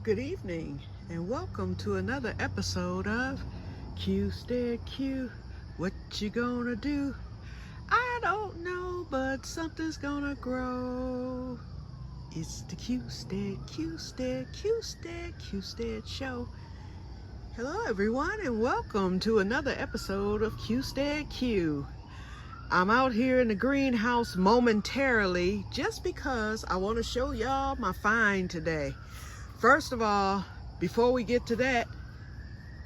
Good evening and welcome to another episode of Que-stead-Que. What you gonna do? I don't know, but something's gonna grow. It's the Que-stead show. Hello everyone and welcome to another episode of Que-stead-Que. I'm out here in the greenhouse momentarily just because I want to show y'all my find today. First of all, before we get to that,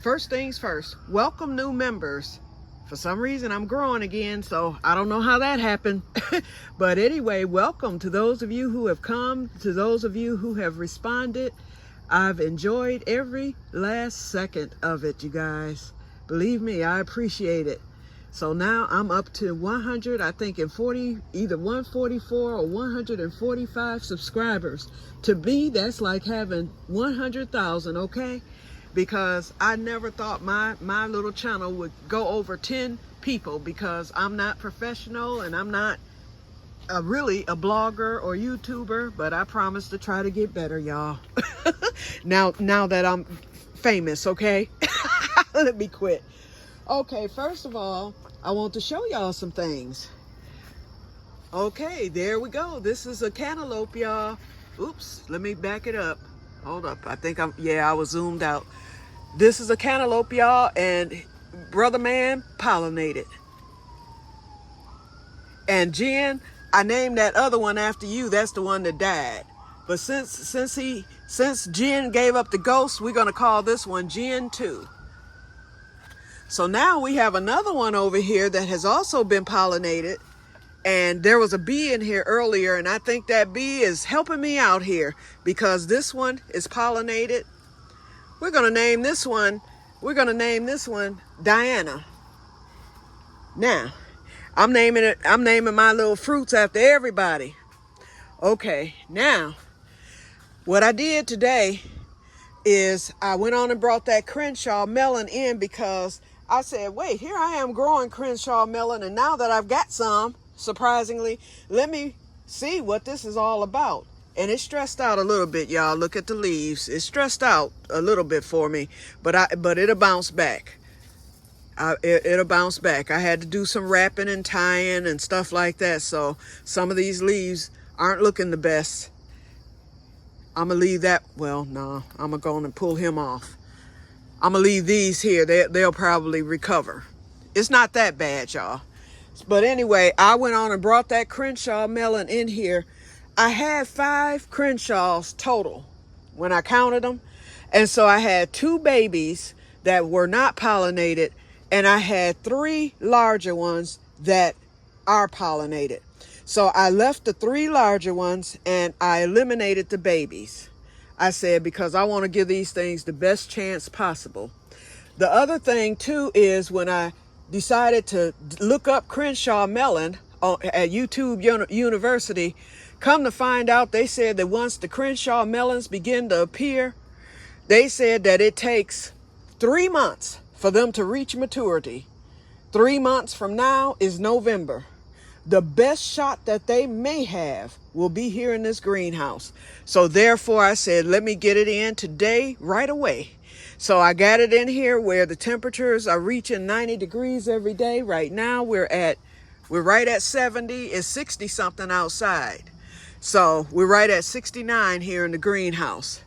first things first, welcome new members. For some reason, I'm growing again, so I don't know how that happened. But anyway, welcome to those of you who have come, to those of you who have responded. I've enjoyed every last second of it, you guys. Believe me, I appreciate it. So now I'm up to 100, I think in 40, either 144 or 145 subscribers. To me, that's like having 100,000, okay? Because I never thought my little channel would go over 10 people because I'm not professional and I'm not really a blogger or YouTuber, but I promise to try to get better, y'all. now that I'm famous, okay? Let me quit. Okay, first of all, I want to show y'all some things. Okay, there we go. This is a cantaloupe, y'all. Oops, let me back it up. Hold up, I think I was zoomed out. This is a cantaloupe, y'all, and brother man pollinated. And Jen, I named that other one after you. That's the one that died. But since Jen gave up the ghost, we're gonna call this one Jen 2. So now we have another one over here that has also been pollinated. And there was a bee in here earlier, and I think that bee is helping me out here because this one is pollinated. We're gonna name this one Diana. Now, I'm naming my little fruits after everybody. Okay, now, what I did today is I went on and brought that Crenshaw melon in because I said, wait, here I am growing Crenshaw melon, and now that I've got some, surprisingly, let me see what this is all about. And it's stressed out a little bit, y'all. Look at the leaves. It's stressed out a little bit for me, but it'll bounce back. It'll bounce back. I had to do some wrapping and tying and stuff like that, so some of these leaves aren't looking the best. I'm gonna leave that, well, no, I'm gonna go on and pull him off. I'm gonna leave these here. They'll probably recover. It's not that bad, y'all. But anyway, I went on and brought that Crenshaw melon in here. I had 5 Crenshaws total when I counted them. And so I had 2 babies that were not pollinated, and I had 3 larger ones that are pollinated. So I left the 3 larger ones and I eliminated the babies. I said, because I want to give these things the best chance possible. The other thing too is when I decided to look up Crenshaw melon at YouTube University, come to find out they said that once the Crenshaw melons begin to appear, they said that it takes 3 months for them to reach maturity. 3 months from now is November. The best shot that they may have will be here in this greenhouse. So therefore I said, let me get it in today, right away. So I got it in here where the temperatures are reaching 90 degrees every day. Right now we're right at 70. It's 60 something outside. So we're right at 69 here in the greenhouse.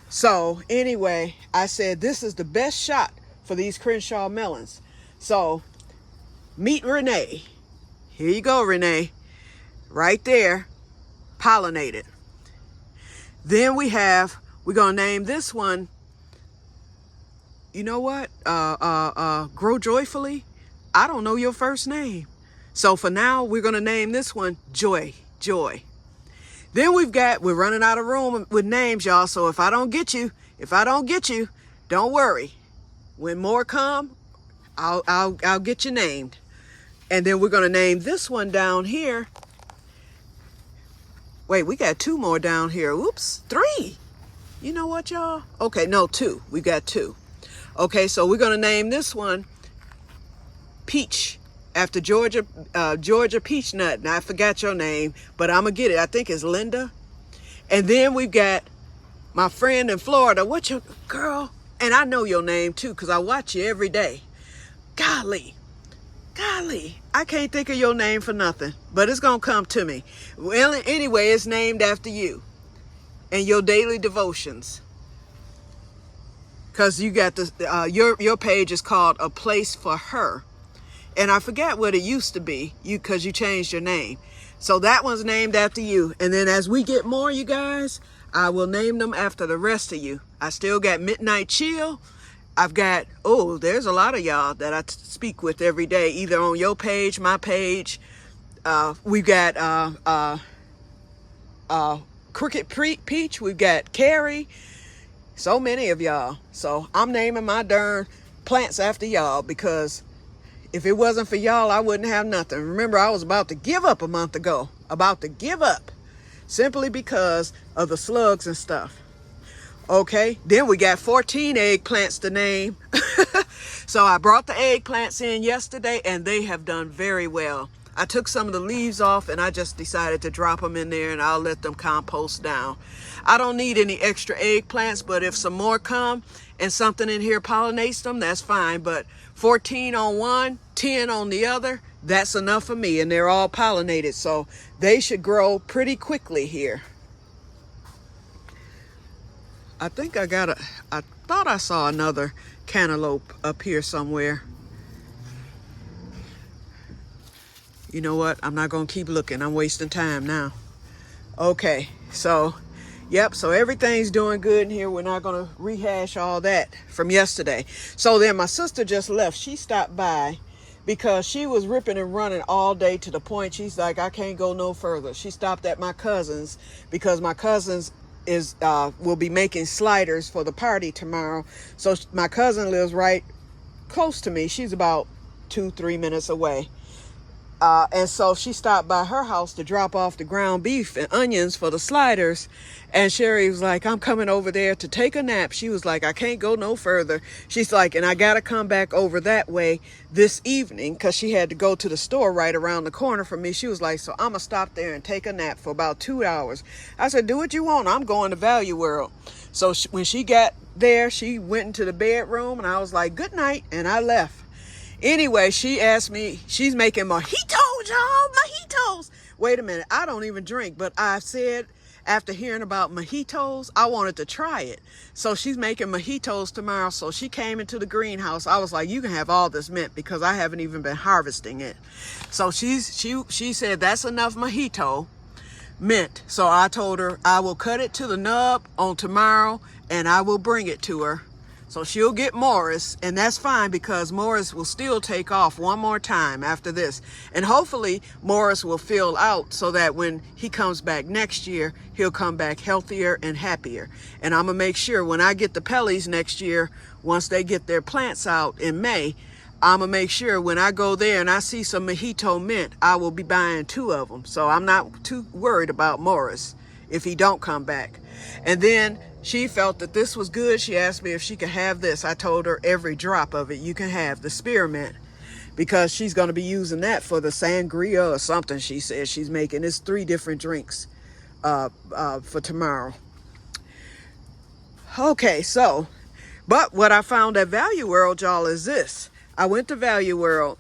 So anyway, I said, this is the best shot for these Crenshaw melons. So meet Renee. Here you go, Renee. Right there, pollinated. Then we're gonna name this one, you know what? Grow Joyfully. I don't know your first name. So for now, we're gonna name this one Joy. Then we're running out of room with names, y'all. So if I don't get you, don't worry. When more come, I'll get you named. And then we're going to name this one down here. Wait, we got 2 more down here. Oops, 3. You know what, y'all? Okay, no, 2. We got 2. Okay, so we're going to name this one Peach, after Georgia Peach Nut. Now, I forgot your name, but I'm going to get it. I think it's Linda. And then we've got My friend in Florida, what's your girl? And I know your name too, because I watch you every day. Golly, I can't think of your name for nothing, but it's going to come to me. Well, anyway, it's named after you and your daily devotions. Because you got this, your page is called A Place for Her. And I forgot what it used to be, because you changed your name. So that one's named after you. And then as we get more, you guys, I will name them after the rest of you. I still got Midnight Chill. I've got, there's a lot of y'all that I speak with every day, either on your page, my page. We've got Crooked Peach. We've got Carrie. So many of y'all. So I'm naming my darn plants after y'all, because if it wasn't for y'all, I wouldn't have nothing. Remember, I was about to give up a month ago. About to give up. Simply because of the slugs and stuff. Okay, then we got 14 eggplants to name. So I brought the eggplants in yesterday, and they have done very well. I took some of the leaves off, and I just decided to drop them in there, and I'll let them compost down. I don't need any extra eggplants, but if some more come and something in here pollinates them, that's fine. But 14 on one, 10 on the other, that's enough for me, and they're all pollinated, so they should grow pretty quickly here. I think I thought I saw another cantaloupe up here somewhere. You know what? I'm not going to keep looking. I'm wasting time now. Okay, so, yep, so everything's doing good in here. We're not going to rehash all that from yesterday. So then my sister just left. She stopped by because she was ripping and running all day, to the point she's like, I can't go no further. She stopped at my cousin's because my cousin's will be making sliders for the party tomorrow. So my cousin lives right close to me. She's about 2-3 minutes away. And so she stopped by her house to drop off the ground beef and onions for the sliders. And Sherry was like, I'm coming over there to take a nap. She was like, I can't go no further. She's like, and I got to come back over that way this evening, because she had to go to the store right around the corner from me. She was like, so I'm going to stop there and take a nap for about 2 hours. I said, do what you want. I'm going to Value World. So when she got there, she went into the bedroom, and I was like, good night. And I left. Anyway, she asked me, she's making mojitos, y'all, mojitos. Wait a minute, I don't even drink, but I said after hearing about mojitos, I wanted to try it. So she's making mojitos tomorrow. So she came into the greenhouse. I was like, you can have all this mint, because I haven't even been harvesting it. So she said, that's enough mojito mint. So I told her I will cut it to the nub on tomorrow, and I will bring it to her. So she'll get Morris, and that's fine, because Morris will still take off one more time after this. And hopefully Morris will fill out so that when he comes back next year, he'll come back healthier and happier. And I'm going to make sure when I get the Pellies next year, once they get their plants out in May, I'm going to make sure when I go there and I see some mojito mint, I will be buying 2 of them. So I'm not too worried about Morris if he don't come back. And then she felt that this was good. She asked me if she could have this. I told her every drop of it you can have, the spearmint, because she's going to be using that for the sangria or something. She says she's making. It's 3 different drinks for tomorrow. Okay, so, but what I found at Value World, y'all, is this. I went to Value World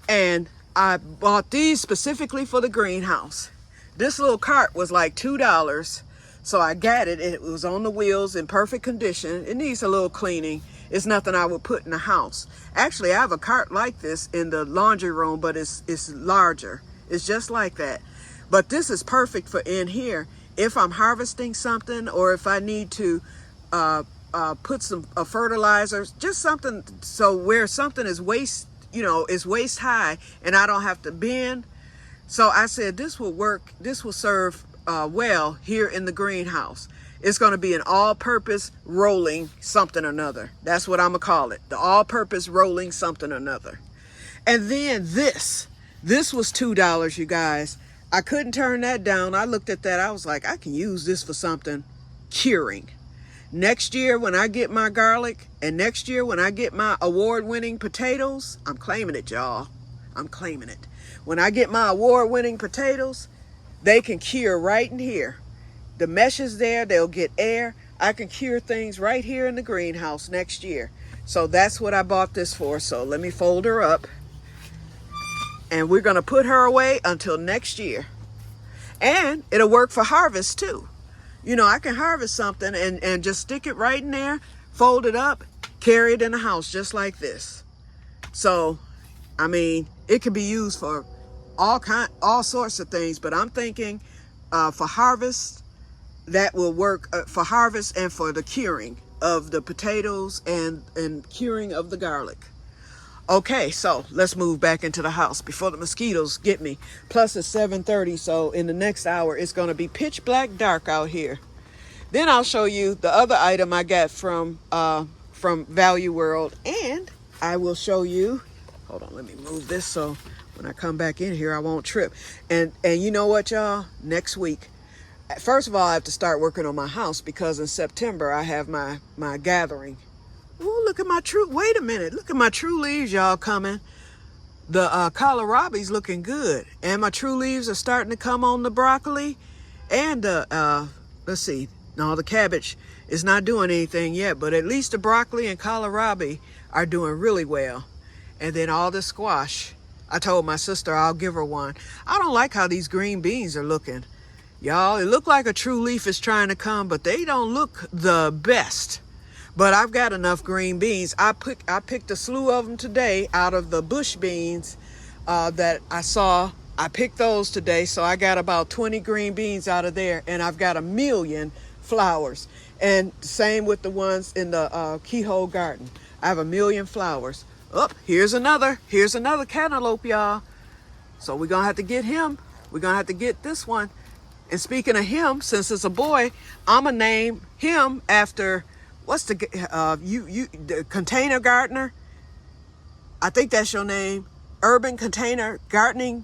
and I bought these specifically for the greenhouse. This little cart was like $2. So I got it. It was on the wheels in perfect condition. It needs a little cleaning. It's nothing I would put in the house. Actually, I have a cart like this in the laundry room, but it's larger. It's just like that. But this is perfect for in here. If I'm harvesting something, or if I need to put some fertilizer, just something so where something is waist, is waist high and I don't have to bend. So I said this will work. This will serve well here in the greenhouse. It's going to be an all-purpose rolling something or another. That's what I'm going to call it. The all-purpose rolling something or another. And then this was $2, you guys. I couldn't turn that down. I looked at that. I was like, I can use this for something curing. Next year when I get my garlic, and next year when I get my award-winning potatoes, I'm claiming it, y'all. I'm claiming it. When I get my award-winning potatoes, they can cure right in here. The mesh is there. They'll get air. I can cure things right here in the greenhouse next year. So that's what I bought this for. So let me fold her up. And we're going to put her away until next year. And it'll work for harvest too. You know, I can harvest something and just stick it right in there, fold it up, carry it in the house just like this. So, I mean, it can be used for all sorts of things, but I'm thinking for harvest, that will work for harvest and for the curing of the potatoes and curing of the garlic. Okay, so let's move back into the house before the mosquitoes get me. Plus it's 7:30, so in the next hour it's going to be pitch black dark out here. Then I'll show you the other item I got from Value World, and I will show you, hold on, let me move this so when I come back in here I won't trip. And you know what, y'all? Next week, first of all, I have to start working on my house because in September I have my gathering. Ooh, look at my wait a minute, look at my true leaves, y'all, coming. The kohlrabi's looking good, and my true leaves are starting to come on the broccoli, and let's see, no, the cabbage is not doing anything yet, but at least the broccoli and kohlrabi are doing really well. And then all the squash, I told my sister I'll give her one. I don't like how these green beans are looking. Y'all, it looked like a true leaf is trying to come, but they don't look the best. But I've got enough green beans. I picked a slew of them today out of the bush beans that I saw. I picked those today, so I got about 20 green beans out of there, and I've got 1 million flowers. And same with the ones in the keyhole garden. I have 1 million flowers. Oh, here's another cantaloupe, y'all. So we're gonna have to get him. We're gonna have to get this one. And speaking of him, since it's a boy, I'm gonna name him after, what's the container gardener? I think that's your name. Urban container gardening,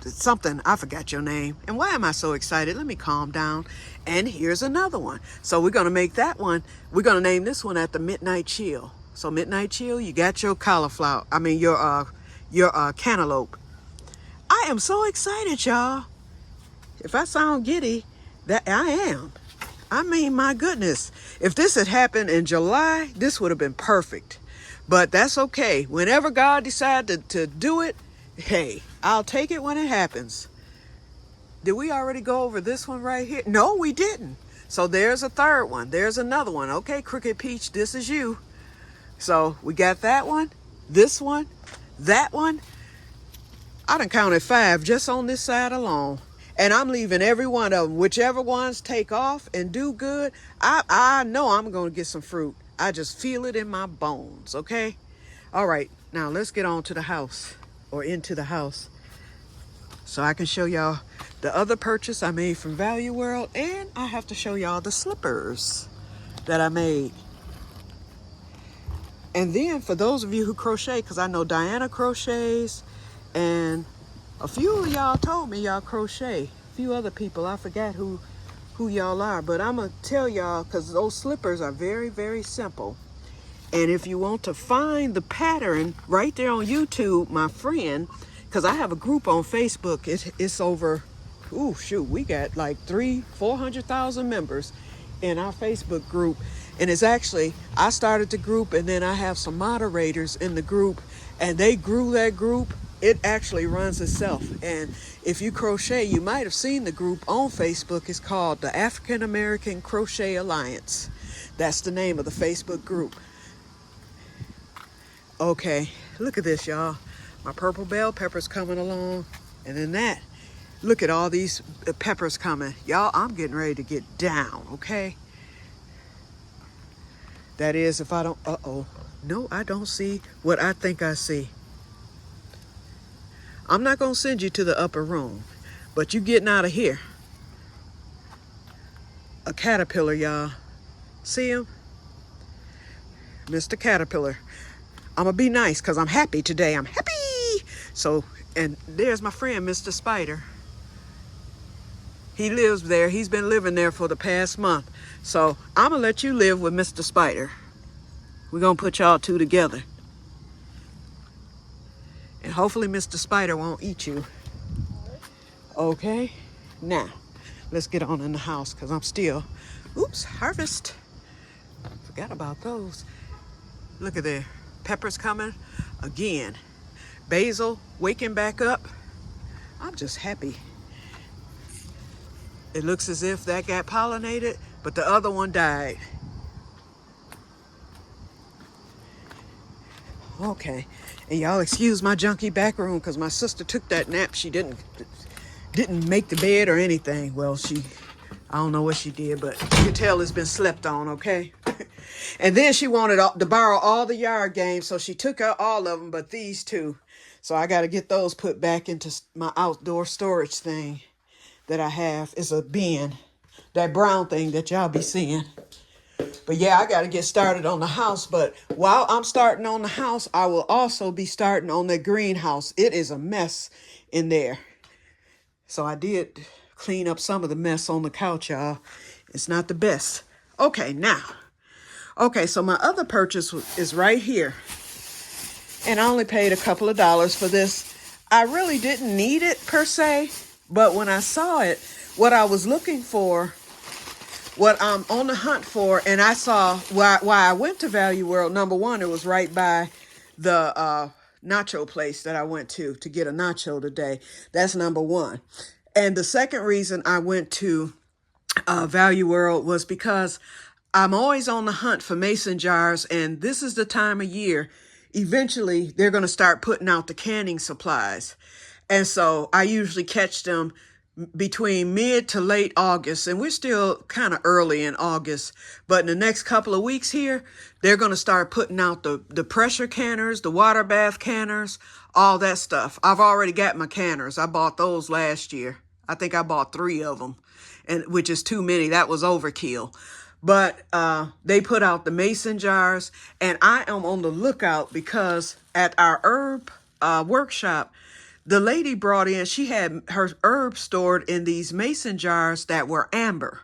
something. I forgot your name. And why am I so excited? Let me calm down. And here's another one. So we're gonna make that one. We're gonna name this one after Midnight Chill. So Midnight Chill, you got your cauliflower. I mean your cantaloupe. I am so excited, y'all. If I sound giddy, that I am. I mean, my goodness. If this had happened in July, this would have been perfect. But that's okay. Whenever God decided to do it, hey, I'll take it when it happens. Did we already go over this one right here? No, we didn't. So there's a third one. There's another one. Okay, Crooked Peach, this is you. So we got that one, this one, that one. I done counted 5 just on this side alone. And I'm leaving every one of them. Whichever ones take off and do good, I know I'm going to get some fruit. I just feel it in my bones, okay? All right, now let's get on to the house, or into the house, so I can show y'all the other purchase I made from Value World, and I have to show y'all the slippers that I made. And then for those of you who crochet, because I know Diana crochets, and a few of y'all told me y'all crochet. A few other people, I forgot who y'all are, but I'm gonna tell y'all, because those slippers are very, very simple. And if you want to find the pattern right there on YouTube, my friend, because I have a group on Facebook, it's over, ooh, shoot, we got like 400,000 members in our Facebook group. And it's actually, I started the group, and then I have some moderators in the group, and they grew that group. It actually runs itself. And if you crochet, you might have seen the group on Facebook. It's called the African American Crochet Alliance. That's the name of the Facebook group. Okay, look at this, y'all. My purple bell pepper's coming along. And then that, look at all these peppers coming. Y'all, I'm getting ready to get down, okay? That is, if I don't, no, I don't see what I think I see. I'm not going to send you to the upper room, but you getting out of here. A caterpillar, y'all. See him? Mr. Caterpillar. I'm going to be nice because I'm happy today. I'm happy. So, and there's my friend, Mr. Spider. He lives there. He's been living there for the past month. So I'm going to let you live with Mr. Spider. We're going to put y'all two together. And hopefully Mr. Spider won't eat you. Okay? Now, let's get on in the house because I'm still, oops, harvest. Forgot about those. Look at there. Peppers coming again. Basil waking back up. I'm just happy. It looks as if that got pollinated, but the other one died. Okay. And y'all excuse my junky back room because my sister took that nap. She didn't make the bed or anything. Well, I don't know what she did, but you can tell it's been slept on, okay? And then she wanted to borrow all the yard games, so she took out all of them, but these two. So I got to get those put back into my outdoor storage thing that I have. It's a bin, that brown thing that y'all be seeing. But yeah, I got to get started on the house. But while I'm starting on the house, I will also be starting on the greenhouse. It is a mess in there. So I did clean up some of the mess on the couch, y'all. It's not the best. Okay, now. Okay, so my other purchase is right here. And I only paid a couple of dollars for this. I really didn't need it per se. But when I saw it, what I was looking for, what I'm on the hunt for, and I saw why I went to Value World. Number one, it was right by the nacho place that I went to get a nacho today. That's number one. And the second reason I went to Value World was because I'm always on the hunt for mason jars, and this is the time of year. Eventually, they're going to start putting out the canning supplies. And so I usually catch them between mid to late August, and we're still kind of early in August, but in the next couple of weeks here, they're going to start putting out the pressure canners, the water bath canners, all that stuff. I've already got my canners. I bought those last year. I think I bought 3 of them, and which is too many. That was overkill. But they put out the mason jars, and I am on the lookout because at our herb workshop, the lady brought in, she had her herbs stored in these mason jars that were amber.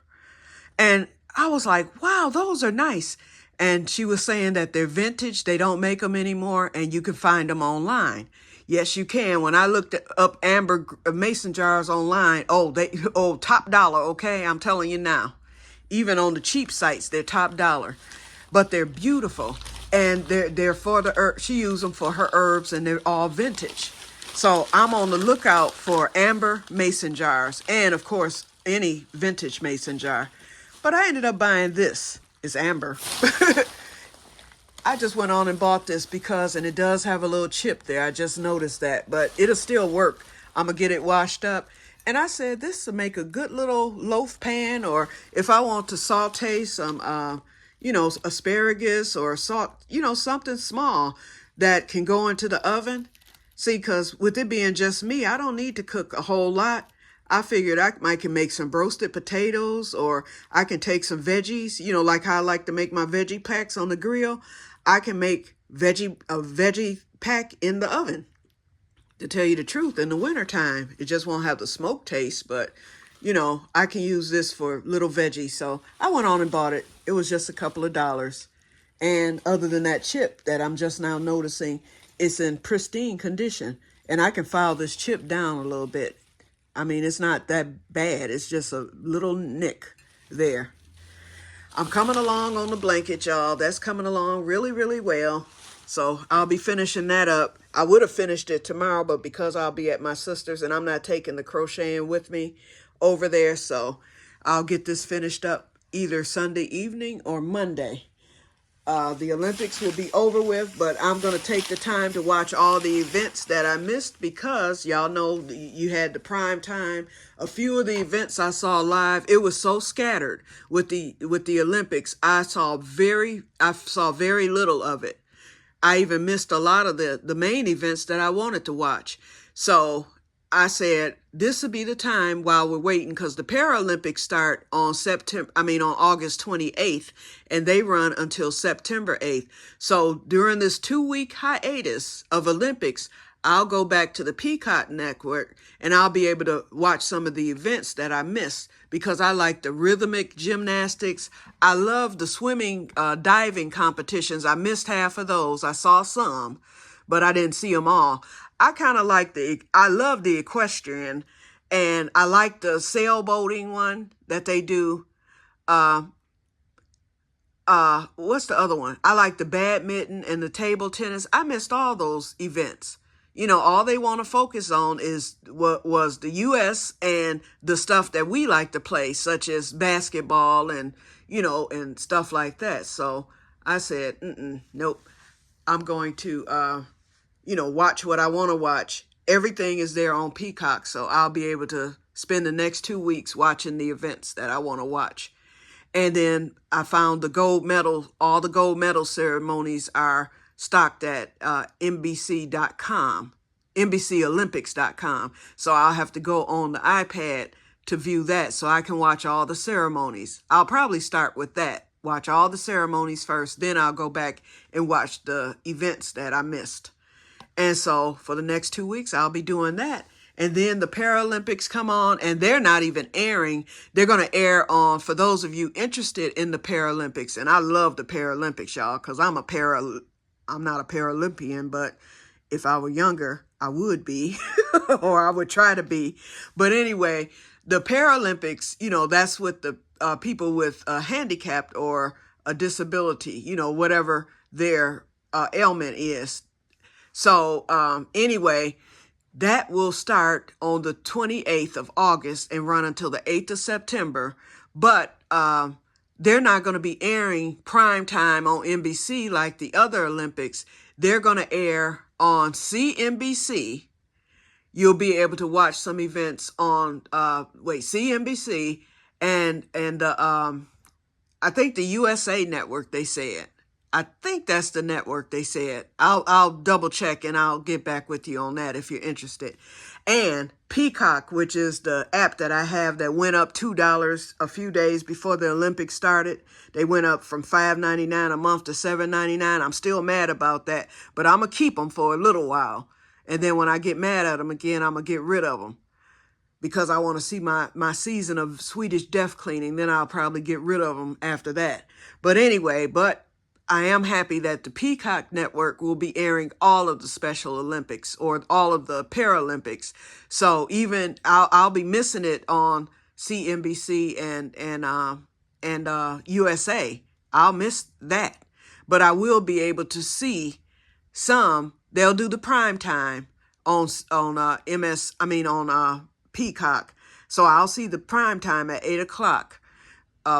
And I was like, wow, those are nice. And she was saying that they're vintage. They don't make them anymore, and you can find them online. Yes, you can. When I looked up amber mason jars online, top dollar, okay? I'm telling you now. Even on the cheap sites, they're top dollar. But they're beautiful. And they're for the herb. She used them for her herbs, and they're all vintage. So I'm on the lookout for amber mason jars and, of course, any vintage mason jar. But I ended up buying this. It's amber. I just went on and bought this because, and it does have a little chip there. I just noticed that, but it'll still work. I'm going to get it washed up. And I said this will make a good little loaf pan, or if I want to saute some, asparagus or salt, something small that can go into the oven. See, because with it being just me, I don't need to cook a whole lot. I figured I can make some roasted potatoes, or I can take some veggies, like how I like to make my veggie packs on the grill. I can make a veggie pack in the oven. To tell you the truth, in the wintertime, it just won't have the smoke taste, but, I can use this for little veggies. So I went on and bought it. It was just a couple of dollars. And other than that chip that I'm just now noticing, it's in pristine condition, and I can file this chip down a little bit. I mean, it's not that bad. It's just a little nick there. I'm coming along on the blanket, y'all. That's coming along really, really well. So I'll be finishing that up. I would have finished it tomorrow, but because I'll be at my sister's and I'm not taking the crocheting with me over there, so I'll get this finished up either Sunday evening or Monday. The Olympics will be over with, but I'm going to take the time to watch all the events that I missed because y'all know you had the prime time. A few of the events I saw live, it was so scattered with the Olympics. I saw very little of it. I even missed a lot of the main events that I wanted to watch. So I said, this will be the time while we're waiting, because the Paralympics start on August 28th, and they run until September 8th. So during this 2-week hiatus of Olympics, I'll go back to the Peacock Network, and I'll be able to watch some of the events that I missed, because I like the rhythmic gymnastics. I love the swimming, diving competitions. I missed half of those. I saw some, but I didn't see them all. I kind of I love the equestrian, and I like the sailboating one that they do. what's the other one? I like the badminton and the table tennis. I missed all those events. You know, all they want to focus on is what was the U.S. and the stuff that we like to play, such as basketball and, you know, and stuff like that. So I said, nope, I'm going to, you know, watch what I want to watch. Everything is there on Peacock, so I'll be able to spend the next 2 weeks watching the events that I want to watch. And then I found the gold medal, all the gold medal ceremonies are stocked at NBC.com, NBCOlympics.com. So I'll have to go on the iPad to view that so I can watch all the ceremonies. I'll probably start with that, watch all the ceremonies first, then I'll go back and watch the events that I missed. And so for the next 2 weeks, I'll be doing that. And then the Paralympics come on, and they're not even airing. They're going to air on, for those of you interested in the Paralympics, and I love the Paralympics, y'all, because I'm not a Paralympian, but if I were younger, I would be, or I would try to be. But anyway, the Paralympics, you know, that's with the people with a handicap or a disability, you know, whatever their ailment is. So anyway, that will start on the 28th of August and run until the 8th of September. But they're not going to be airing prime time on NBC like the other Olympics. They're going to air on CNBC. You'll be able to watch some events on, CNBC and I think the USA Network, they said. I think that's the network they said. I'll double check and I'll get back with you on that if you're interested. And Peacock, which is the app that I have that went up $2 a few days before the Olympics started. They went up from $5.99 a month to $7.99. I'm still mad about that, but I'm going to keep them for a little while. And then when I get mad at them again, I'm going to get rid of them because I want to see my season of Swedish death cleaning. Then I'll probably get rid of them after that. But anyway, I am happy that the Peacock Network will be airing all of the Special Olympics or all of the Paralympics. So even I'll be missing it on CNBC and USA. I'll miss that, but I will be able to see some. They'll do the prime time on Peacock. So I'll see the prime time at 8 o'clock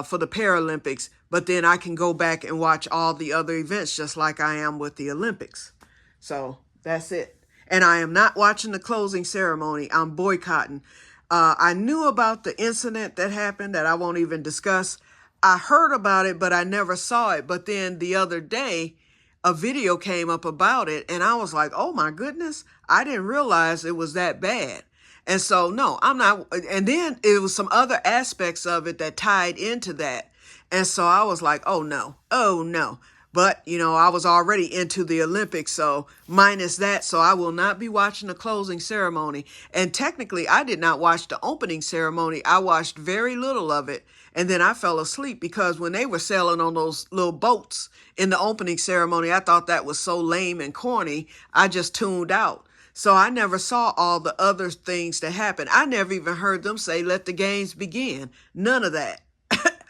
for the Paralympics. But then I can go back and watch all the other events just like I am with the Olympics. So that's it. And I am not watching the closing ceremony. I'm boycotting. I knew about the incident that happened that I won't even discuss. I heard about it, but I never saw it. But then the other day, a video came up about it. And I was like, oh my goodness, I didn't realize it was that bad. And so, no, I'm not. And then it was some other aspects of it that tied into that. And so I was like, oh no. But, you know, I was already into the Olympics, so minus that. So I will not be watching the closing ceremony. And technically, I did not watch the opening ceremony. I watched very little of it. And then I fell asleep because when they were sailing on those little boats in the opening ceremony, I thought that was so lame and corny. I just tuned out. So I never saw all the other things that happened. I never even heard them say, let the games begin. None of that.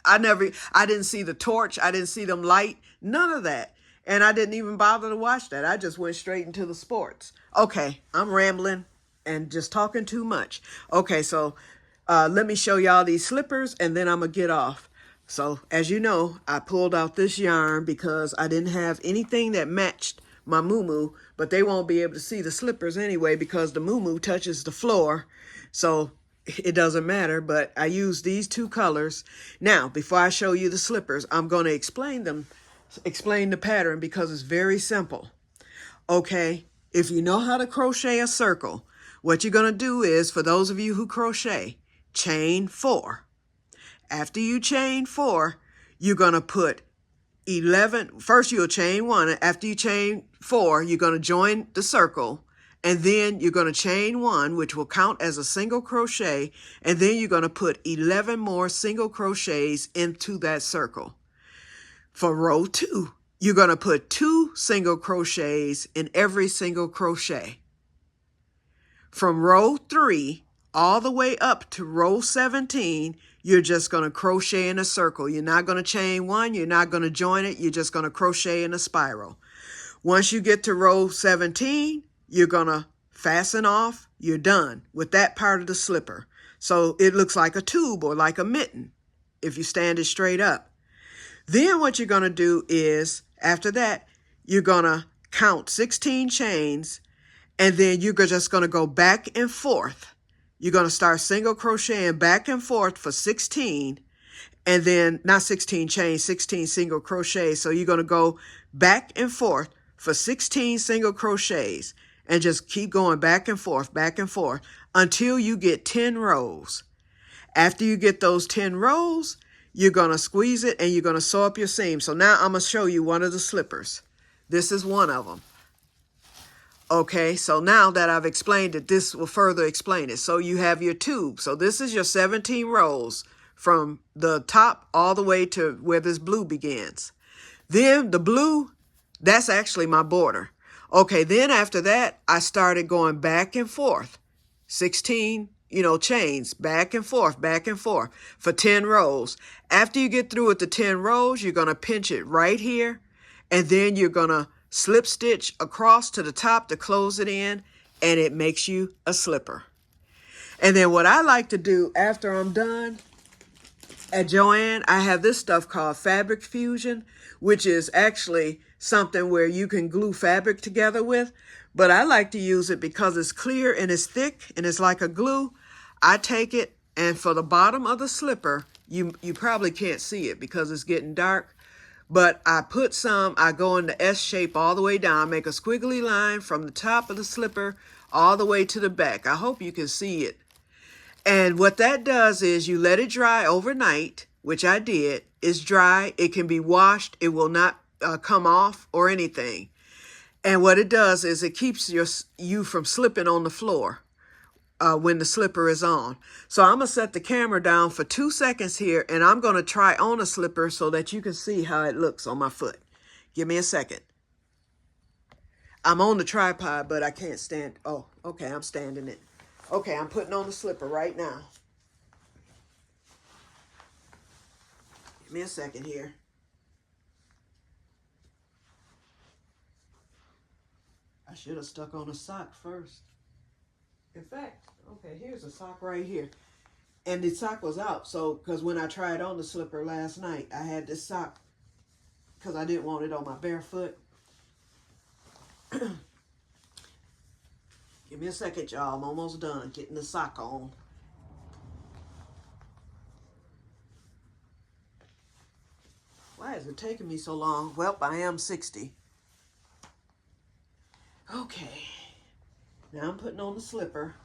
I didn't see the torch. I didn't see them light, none of that. And I didn't even bother to watch that. I just went straight into the sports. Okay, I'm rambling and just talking too much. Okay, so let me show y'all these slippers and then I'm going to get off. So as you know, I pulled out this yarn because I didn't have anything that matched my muumuu, but they won't be able to see the slippers anyway because the muumuu touches the floor. So it doesn't matter, but I use these two colors. Now, before I show you the slippers, I'm going to explain the pattern because it's very simple. Okay, if you know how to crochet a circle, what you're going to do is, for those of you who crochet, chain 4. After you chain 4, you're going to put 11. First, you'll chain 1. After you chain 4, you're going to join the circle. And then you're going to chain 1, which will count as a single crochet. And then you're going to put 11 more single crochets into that circle. For row 2, you're going to put 2 single crochets in every single crochet. From row 3 all the way up to row 17, you're just going to crochet in a circle. You're not going to chain one. You're not going to join it. You're just going to crochet in a spiral. Once you get to row 17, you're going to fasten off. You're done with that part of the slipper. So it looks like a tube or like a mitten if you stand it straight up. Then what you're going to do is, after that, you're going to count 16 chains, and then you're just going to go back and forth. You're going to start single crocheting back and forth for 16, and then not 16 chains, 16 single crochets. So you're going to go back and forth for 16 single crochets and just keep going back and forth until you get 10 rows. After you get those 10 rows, you're going to squeeze it and you're going to sew up your seam. So now I'm going to show you one of the slippers. This is one of them. Okay, so now that I've explained it, this will further explain it. So you have your tube. So this is your 17 rows from the top all the way to where this blue begins. Then the blue, that's actually my border. Okay, then after that, I started going back and forth. 16, chains, back and forth for 10 rows. After you get through with the 10 rows, you're going to pinch it right here. And then you're going to slip stitch across to the top to close it in, and it makes you a slipper. And then what I like to do after I'm done at Joann, I have this stuff called Fabric Fusion, which is actually something where you can glue fabric together with. But I like to use it because it's clear and it's thick and it's like a glue. I take it, and for the bottom of the slipper, you probably can't see it because it's getting dark. But I go in the S shape all the way down, make a squiggly line from the top of the slipper all the way to the back. I hope you can see it. And what that does is you let it dry overnight, which I did. It's dry. It can be washed. It will not come off or anything. And what it does is it keeps you from slipping on the floor when the slipper is on. So I'm going to set the camera down for 2 seconds here, and I'm going to try on a slipper so that you can see how it looks on my foot. Give me a second. I'm on the tripod, but I can't stand. Oh, okay, I'm standing it. Okay, I'm putting on the slipper right now. Give me a second here. I should have stuck on a sock first. In fact, okay, here's a sock right here. And the sock was out, so, because when I tried on the slipper last night, I had this sock because I didn't want it on my bare foot. Give me a second, y'all. I'm almost done getting the sock on. Why is it taking me so long? Well, I am 60. Okay. Now I'm putting on the slipper.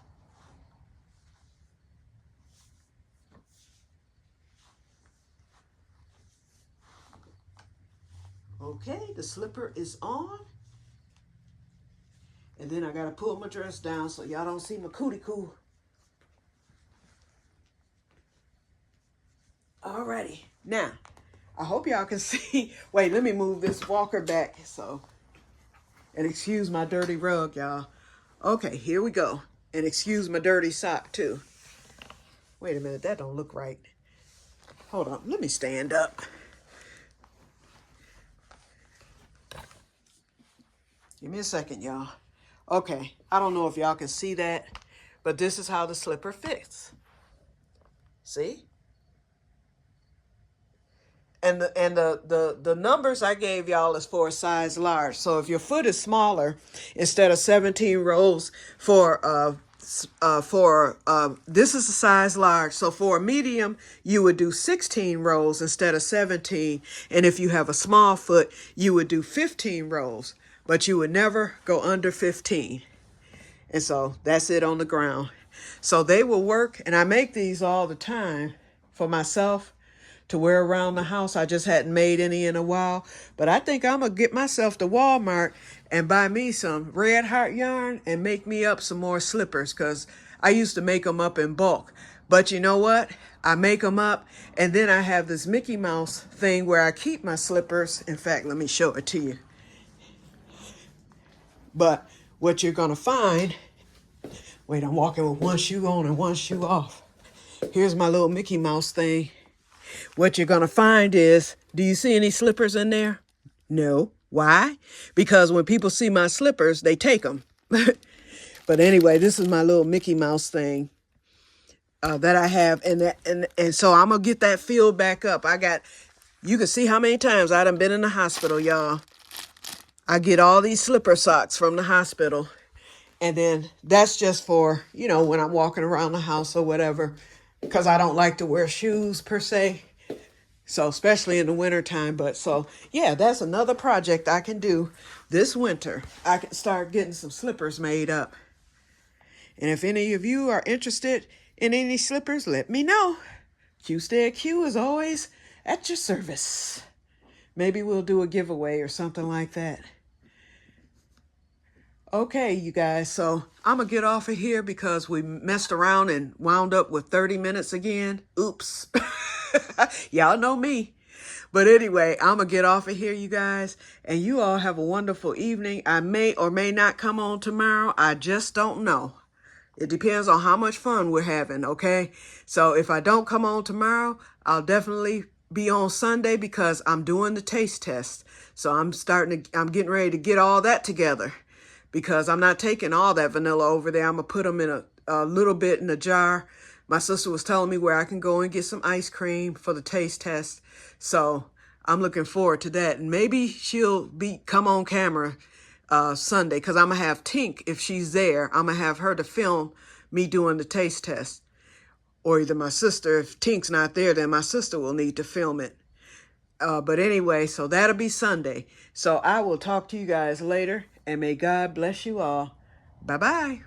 Okay, the slipper is on. And then I gotta pull my dress down so y'all don't see my cootie coo. Alrighty, now, I hope y'all can see. Wait, let me move this walker back and excuse my dirty rug, y'all. Okay, here we go. And excuse my dirty sock, too. Wait a minute, that don't look right. Hold on, let me stand up. Give me a second, y'all. Okay, I don't know if y'all can see that, but this is how the slipper fits. See? And the numbers I gave y'all is for a size large. So if your foot is smaller, instead of 17 rows this is a size large. So for a medium, you would do 16 rows instead of 17. And if you have a small foot, you would do 15 rows. But you would never go under 15. And so that's it on the ground. So they will work, and I make these all the time for myself to wear around the house. I just hadn't made any in a while. But I think I'm going to get myself to Walmart and buy me some Red Heart yarn and make me up some more slippers, because I used to make them up in bulk. But you know what? I make them up, and then I have this Mickey Mouse thing where I keep my slippers. In fact, let me show it to you. But what you're going to find, wait, I'm walking with one shoe on and one shoe off. Here's my little Mickey Mouse thing. What you're going to find is, do you see any slippers in there? No. Why? Because when people see my slippers, they take them. But anyway, this is my little Mickey Mouse thing that I have. And so I'm going to get that filled back up. You can see how many times I done been in the hospital, y'all. I get all these slipper socks from the hospital. And then that's just for, when I'm walking around the house or whatever, because I don't like to wear shoes per se. So especially in the wintertime. But so, yeah, that's another project I can do this winter. I can start getting some slippers made up. And if any of you are interested in any slippers, let me know. Que-stead-Que is always at your service. Maybe we'll do a giveaway or something like that. Okay, you guys, so I'm going to get off of here because we messed around and wound up with 30 minutes again. Oops. Y'all know me. But anyway, I'm going to get off of here, you guys. And you all have a wonderful evening. I may or may not come on tomorrow. I just don't know. It depends on how much fun we're having, okay? So if I don't come on tomorrow, I'll definitely be on Sunday because I'm doing the taste test. So I'm getting ready to get all that together because I'm not taking all that vanilla over there. I'm going to put them in a little bit in a jar. My sister was telling me where I can go and get some ice cream for the taste test. So I'm looking forward to that. And maybe she'll come on camera Sunday, because I'm going to have Tink, if she's there, I'm going to have her to film me doing the taste test. Or either my sister, if Tink's not there, then my sister will need to film it. But anyway, so that'll be Sunday. So I will talk to you guys later, and may God bless you all. Bye-bye.